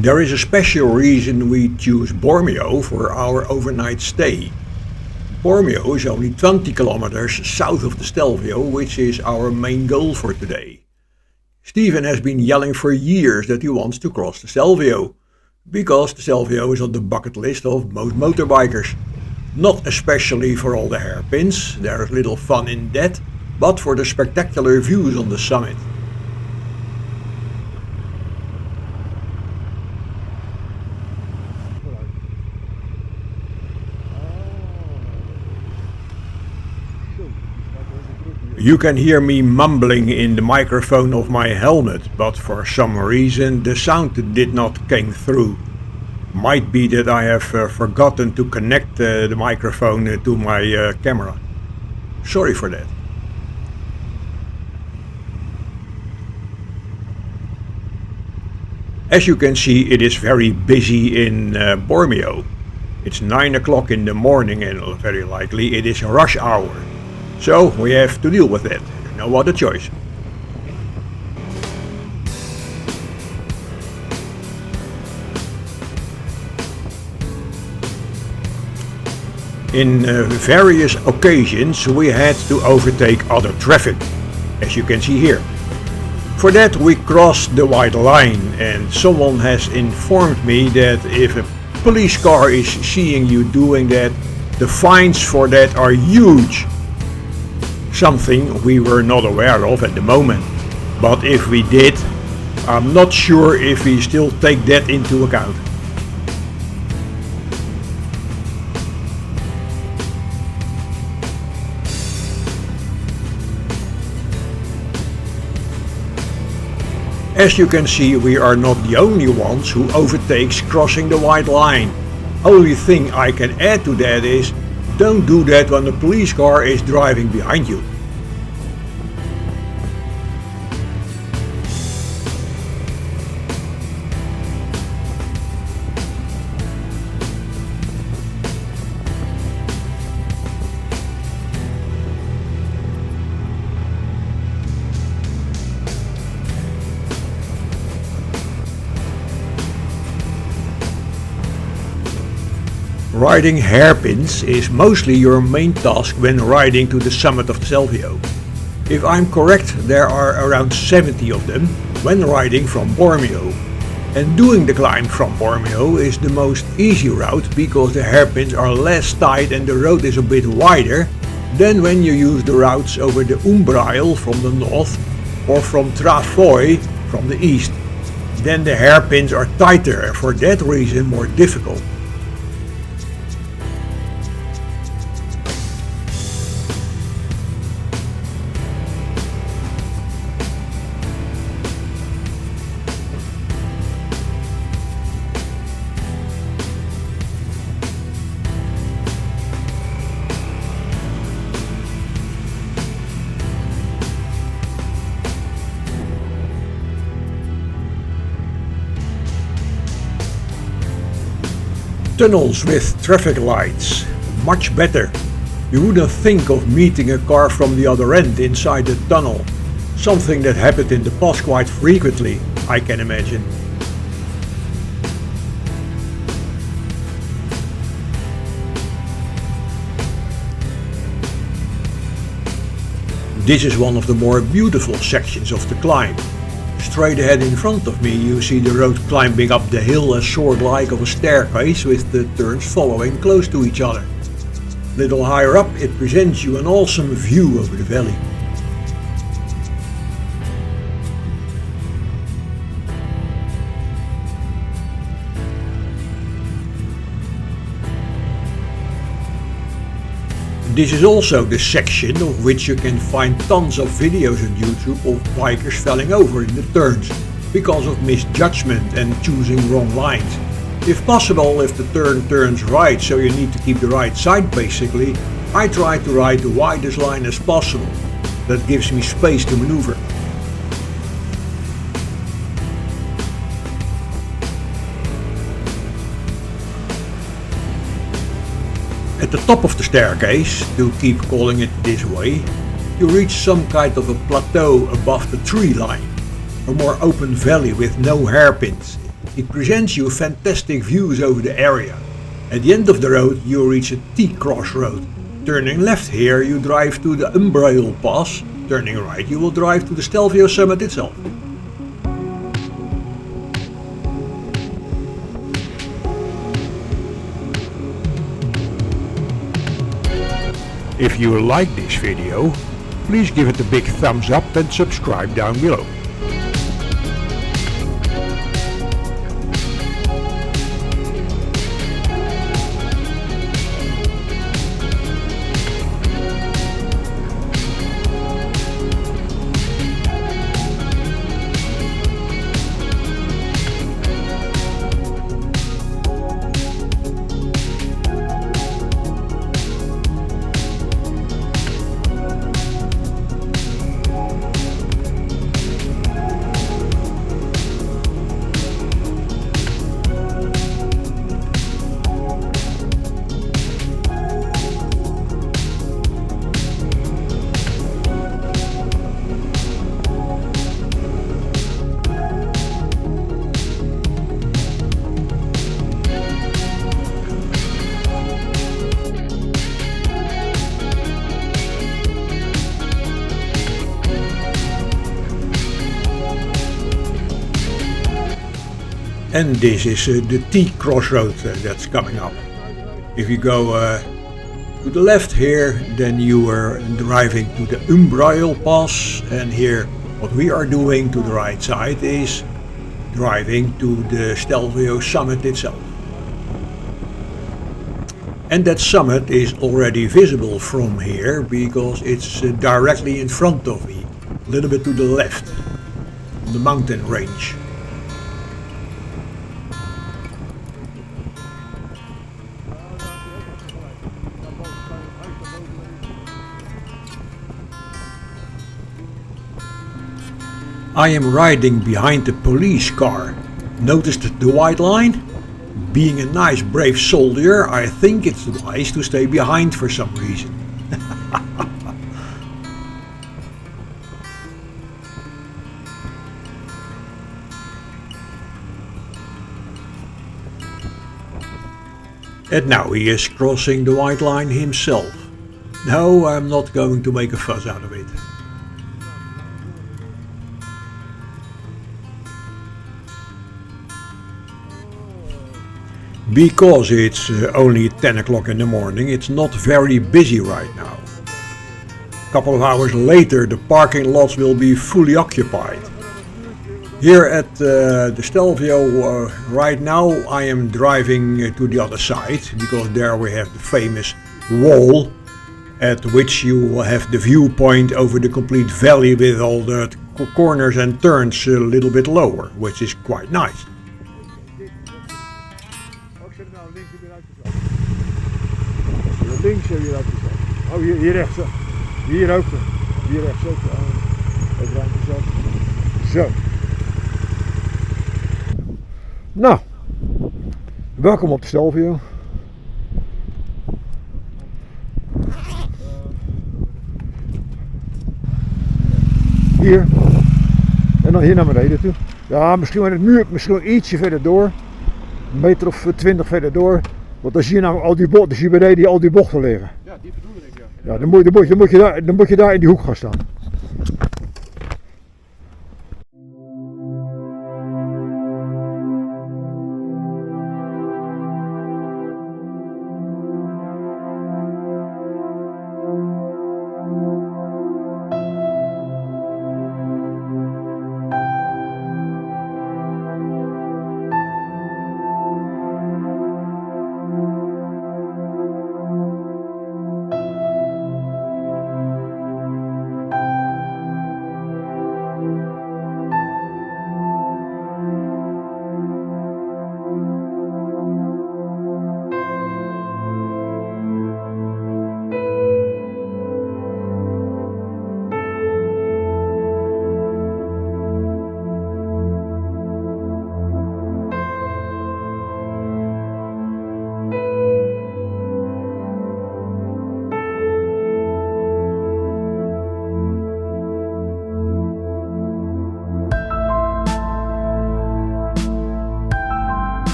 There is a special reason we choose Bormio for our overnight stay. Bormio is only 20 kilometers south of the Stelvio, which is our main goal for today. Steven has been yelling for years that he wants to cross the Stelvio, because the Stelvio is on the bucket list of most motorbikers. Not especially for all the hairpins, there is little fun in that, but for the spectacular views on the summit. You can hear me mumbling in the microphone of my helmet, but for some reason the sound did not come through. Might be that I have forgotten to connect the microphone to my camera. Sorry for that. As you can see, it is very busy in Bormio. It's 9 o'clock in the morning and very likely it is a rush hour. So we have to deal with it. No other choice. In various occasions we had to overtake other traffic, as you can see here. For that we crossed the white line, and someone has informed me that if a police car is seeing you doing that, the fines for that are huge. Something we were not aware of at the moment, but if we did, I'm not sure if we still take that into account. As you can see, we are not the only ones who overtakes crossing the white line. Only thing I can add to that is, don't do that when the police car is driving behind you. Riding hairpins is mostly your main task when riding to the summit of the Stelvio. If I'm correct, there are around 70 of them when riding from Bormio. And doing the climb from Bormio is the most easy route because the hairpins are less tight and the road is a bit wider than when you use the routes over the Umbrail from the north or from Trafoi from the east. Then the hairpins are tighter and for that reason more difficult. Tunnels with traffic lights, much better. You wouldn't think of meeting a car from the other end inside the tunnel. Something that happened in the past quite frequently, I can imagine. This is one of the more beautiful sections of the climb. Straight ahead in front of me you see the road climbing up the hill as sort like of a staircase with the turns following close to each other. Little higher up it presents you an awesome view over the valley. This is also the section of which you can find tons of videos on YouTube of bikers falling over in the turns because of misjudgment and choosing wrong lines. If possible, if the turn turns right, so you need to keep the right side basically, I try to ride the widest line as possible. That gives me space to maneuver. At the top of the staircase, to keep calling it this way, you reach some kind of a plateau above the tree line, a more open valley with no hairpins. It presents you fantastic views over the area. At the end of the road you reach a T-crossroad. Turning left here you drive to the Umbrail Pass. Turning right you will drive to the Stelvio summit itself. If you like this video, please give it a big thumbs up and subscribe down below. And this is the T-crossroad that's coming up. If you go to the left here, then you are driving to the Umbrail Pass, and here what we are doing to the right side is driving to the Stelvio summit itself. And that summit is already visible from here because it's directly in front of me, a little bit to the left, on the mountain range. I am riding behind the police car. Noticed the white line? Being a nice brave soldier, I think it's wise to stay behind for some reason. And now he is crossing the white line himself. No, I'm not going to make a fuss out of it. Because it's only 10 o'clock in the morning, it's not very busy right now. A couple of hours later the parking lots will be fully occupied. Here at the Stelvio right now I am driving to the other side, because there we have the famous wall at which you will have the viewpoint over the complete valley with all the corners and turns a little bit lower, which is quite nice. Links heb je uitgezet. Oh, hier rechts. Hier ook. Hier rechts ook. Het ruimte zat. Zo. Nou. Welkom op de Stelvio. Hier. En dan hier naar beneden toe. Ja, misschien wel het muur, misschien wel ietsje verder door. Een meter of 20 verder door. Want dan zie je namelijk al die bochten, zie je beneden al die bochten liggen. Ja, die bedoel ik, ja. Ja, dan moet je daar in die hoek gaan staan.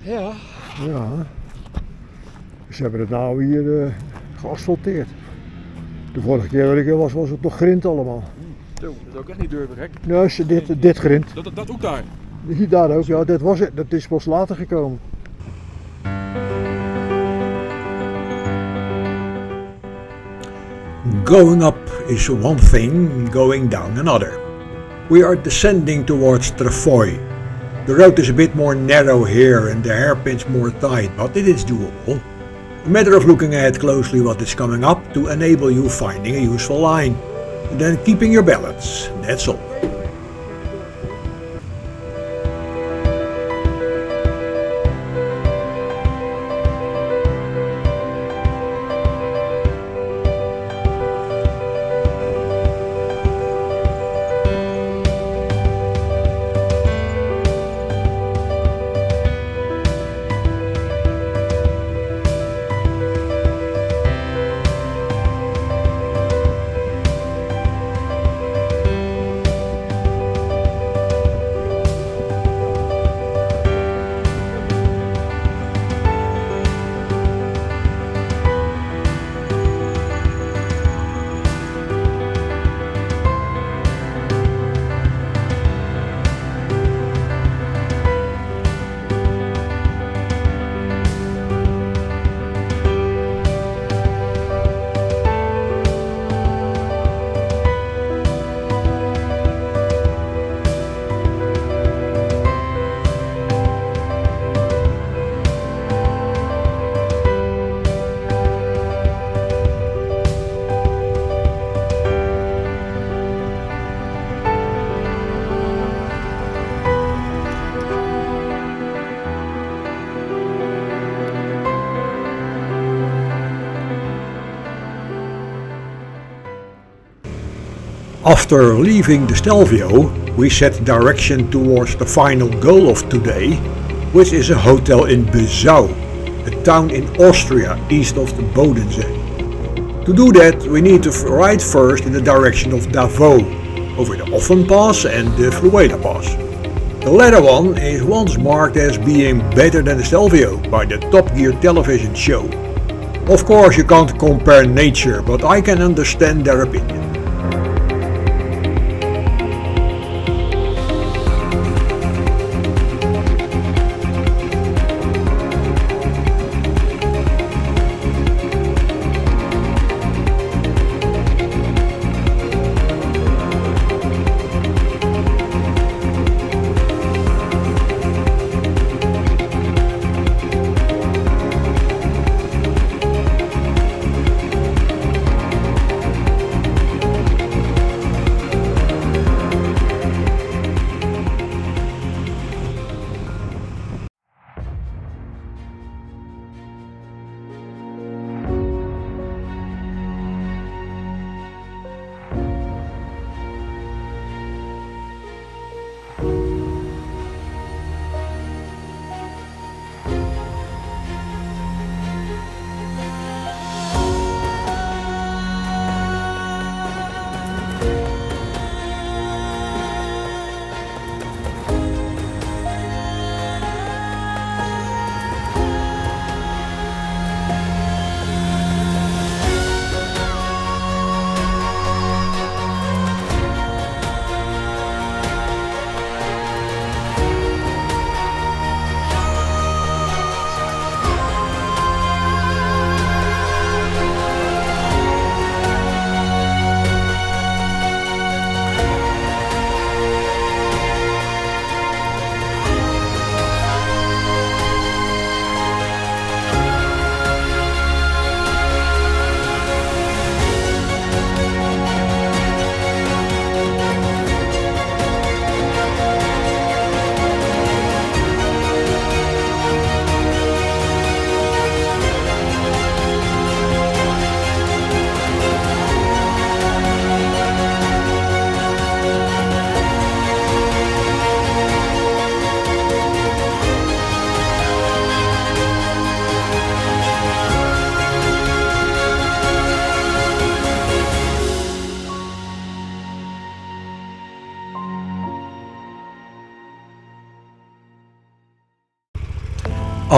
Ja. Ja. Ze hebben het nou hier geasfalteerd. De vorige keer dat ik er was het nog grind allemaal. Zo, dat is ook echt niet durven, gek. Nee, dit grind. Dat ook daar. Hier daar ook, ja, dit was het. Dat is pas later gekomen. Going up is one thing, going down another. We are descending towards Trefoy. The road is a bit more narrow here and the hairpins more tight, but it is doable. A matter of looking ahead closely what is coming up to enable you finding a useful line. And then keeping your balance, that's all. After leaving the Stelvio, we set direction towards the final goal of today, which is a hotel in Bezau, a town in Austria east of the Bodensee. To do that, we need to ride first in the direction of Davos, over the Offen Pass and the Flueda Pass. The latter one is once marked as being better than the Stelvio by the Top Gear television show. Of course you can't compare nature, but I can understand their opinion.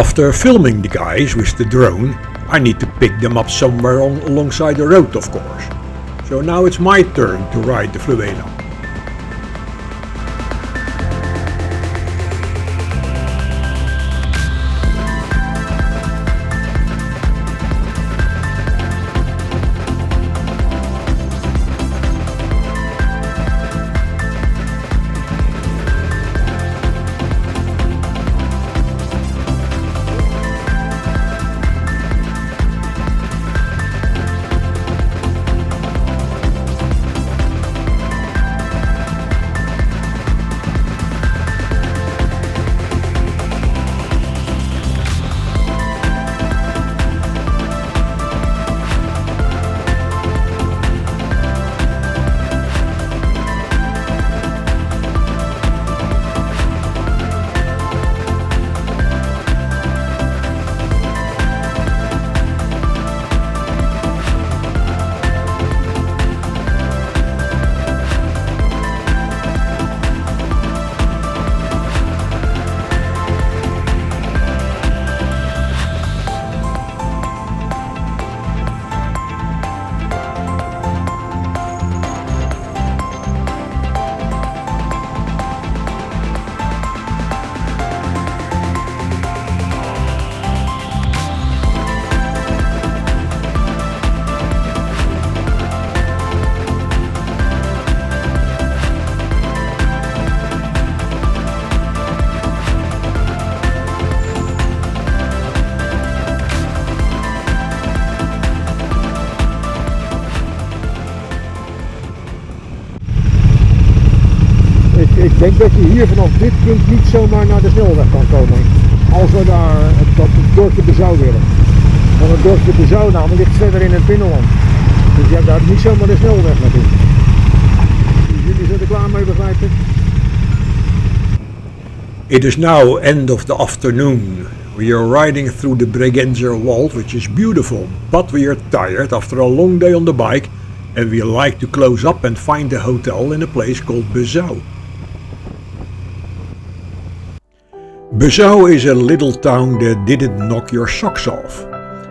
After filming the guys with the drone, I need to pick them up somewhere alongside the road, of course. So now it's my turn to ride the Fluela. Ik denk dat je hier vanaf dit punt niet zomaar naar de snelweg kan komen. Als we daar dat dorpje Bezouw willen. Want het dorpje Bezouw namelijk ligt verder in het binnenland. Dus je hebt daar niet zomaar de snelweg naartoe. Jullie zijn er klaar mee, begrijp ik? It is now end of the afternoon. We are riding through the Bregenzer Wald, which is beautiful, but we are tired after a long day on the bike and we like to close up and find a hotel in a place called Bezouw. Bezouw is a little town that didn't knock your socks off.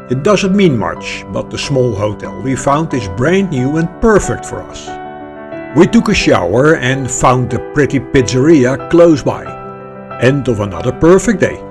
It doesn't mean much, but the small hotel we found is brand new and perfect for us. We took a shower and found a pretty pizzeria close by. End of another perfect day.